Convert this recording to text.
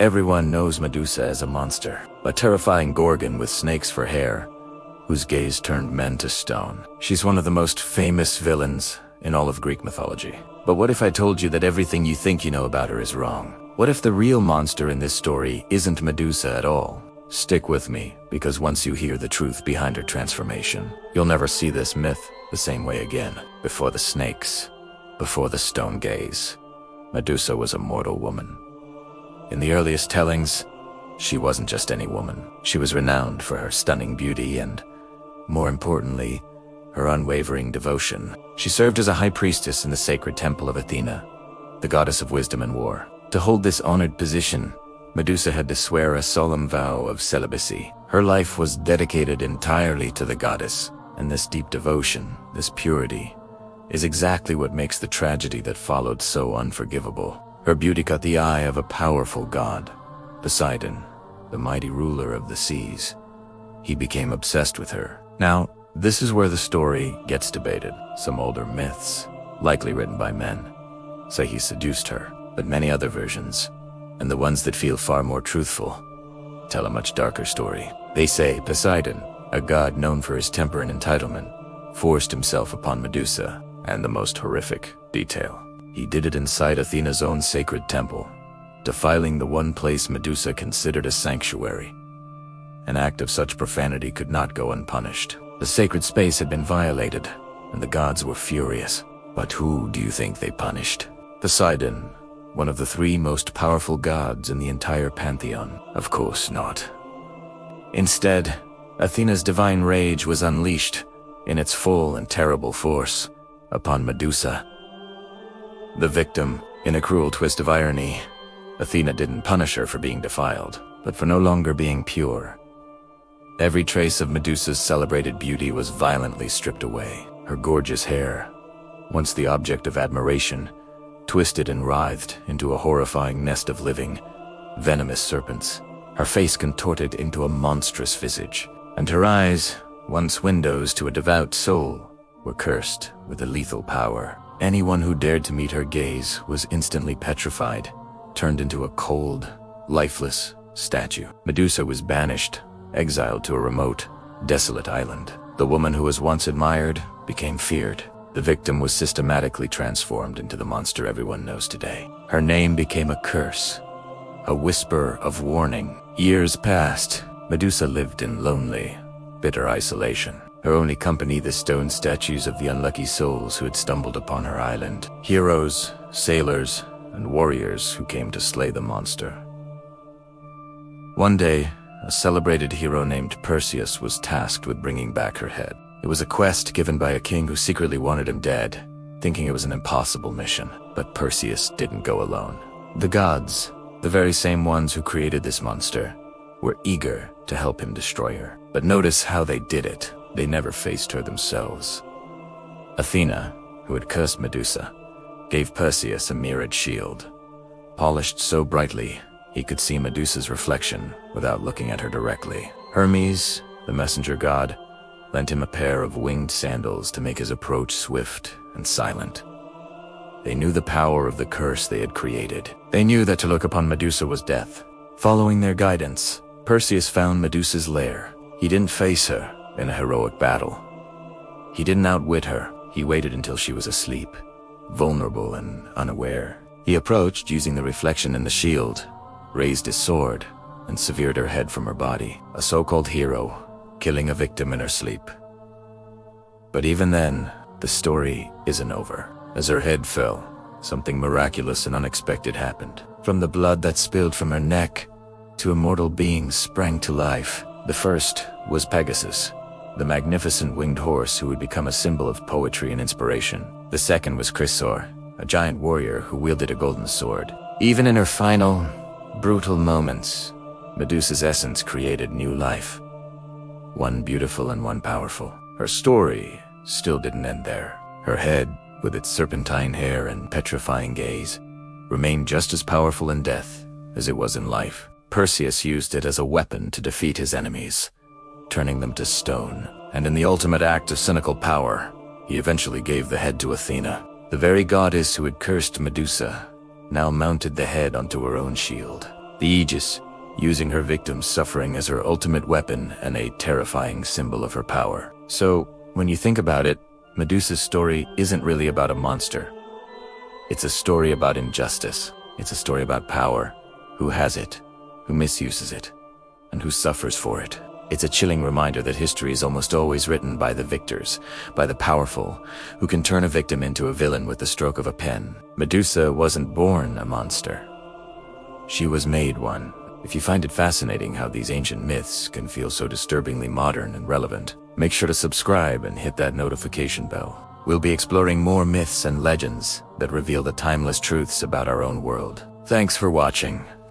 Everyone knows Medusa as a monster, a terrifying Gorgon with snakes for hair, whose gaze turned men to stone. She's one of the most famous villains in all of Greek mythology. But what if I told you that everything you think you know about her is wrong? What if the real monster in this story isn't Medusa at all? Stick with me, because once you hear the truth behind her transformation, you'll never see this myth the same way again. Before the snakes, before the stone gaze, Medusa was a mortal woman. In the earliest tellings, she wasn't just any woman. She was renowned for her stunning beauty and, more importantly, her unwavering devotion. She served as a high priestess in the sacred temple of Athena, the goddess of wisdom and war. To hold this honored position, Medusa had to swear a solemn vow of celibacy. Her life was dedicated entirely to the goddess, and this deep devotion, this purity, is exactly what makes the tragedy that followed so unforgivable. Her beauty caught the eye of a powerful god, Poseidon, the mighty ruler of the seas. He became obsessed with her. Now, this is where the story gets debated. Some older myths, likely written by men, say he seduced her, but many other versions, and the ones that feel far more truthful, tell a much darker story. They say Poseidon, a god known for his temper and entitlement, forced himself upon Medusa, and the most horrific detail: he did it inside Athena's own sacred temple, defiling the one place Medusa considered a sanctuary. An act of such profanity could not go unpunished. The sacred space had been violated, and the gods were furious. But who do you think they punished? Poseidon, one of the three most powerful gods in the entire pantheon? Of course not. Instead, Athena's divine rage was unleashed, in its full and terrible force, upon Medusa. The victim, in a cruel twist of irony, Athena didn't punish her for being defiled, but for no longer being pure. Every trace of Medusa's celebrated beauty was violently stripped away. Her gorgeous hair, once the object of admiration, twisted and writhed into a horrifying nest of living, venomous serpents. Her face contorted into a monstrous visage, and her eyes, once windows to a devout soul, were cursed with a lethal power. Anyone who dared to meet her gaze was instantly petrified, turned into a cold, lifeless statue. Medusa was banished, exiled to a remote, desolate island. The woman who was once admired became feared. The victim was systematically transformed into the monster everyone knows today. Her name became a curse, a whisper of warning. Years passed. Medusa lived in lonely, bitter isolation. Her only company the stone statues of the unlucky souls who had stumbled upon her island. Heroes, sailors, and warriors who came to slay the monster. One day, a celebrated hero named Perseus was tasked with bringing back her head. It was a quest given by a king who secretly wanted him dead, thinking it was an impossible mission. But Perseus didn't go alone. The gods, the very same ones who created this monster, were eager to help him destroy her. But notice how they did it. They never faced her themselves. Athena, who had cursed Medusa, gave Perseus a mirrored shield, polished so brightly he could see Medusa's reflection without looking at her directly. Hermes, the messenger god, lent him a pair of winged sandals to make his approach swift and silent. They knew the power of the curse they had created. They knew that to look upon Medusa was death. Following their guidance, Perseus found Medusa's lair. He didn't face her in a heroic battle. He didn't outwit her. He waited until she was asleep, vulnerable and unaware. He approached using the reflection in the shield, raised his sword, and severed her head from her body. A so-called hero, killing a victim in her sleep. But even then, the story isn't over. As her head fell, something miraculous and unexpected happened. From the blood that spilled from her neck, two immortal beings sprang to life. The first was Pegasus, the magnificent winged horse who would become a symbol of poetry and inspiration. The second was Chrysaor, a giant warrior who wielded a golden sword. Even in her final, brutal moments, Medusa's essence created new life. One beautiful and one powerful. Her story still didn't end there. Her head, with its serpentine hair and petrifying gaze, remained just as powerful in death as it was in life. Perseus used it as a weapon to defeat his enemies, turning them to stone. And in the ultimate act of cynical power, he eventually gave the head to Athena. The very goddess who had cursed Medusa now mounted the head onto her own shield. The Aegis, using her victim's suffering as her ultimate weapon and a terrifying symbol of her power. So, when you think about it, Medusa's story isn't really about a monster. It's a story about injustice. It's a story about power, who has it, who misuses it, and who suffers for it. It's a chilling reminder that history is almost always written by the victors, by the powerful, who can turn a victim into a villain with the stroke of a pen. Medusa wasn't born a monster. She was made one. If you find it fascinating how these ancient myths can feel so disturbingly modern and relevant, make sure to subscribe and hit that notification bell. We'll be exploring more myths and legends that reveal the timeless truths about our own world. Thanks for watching.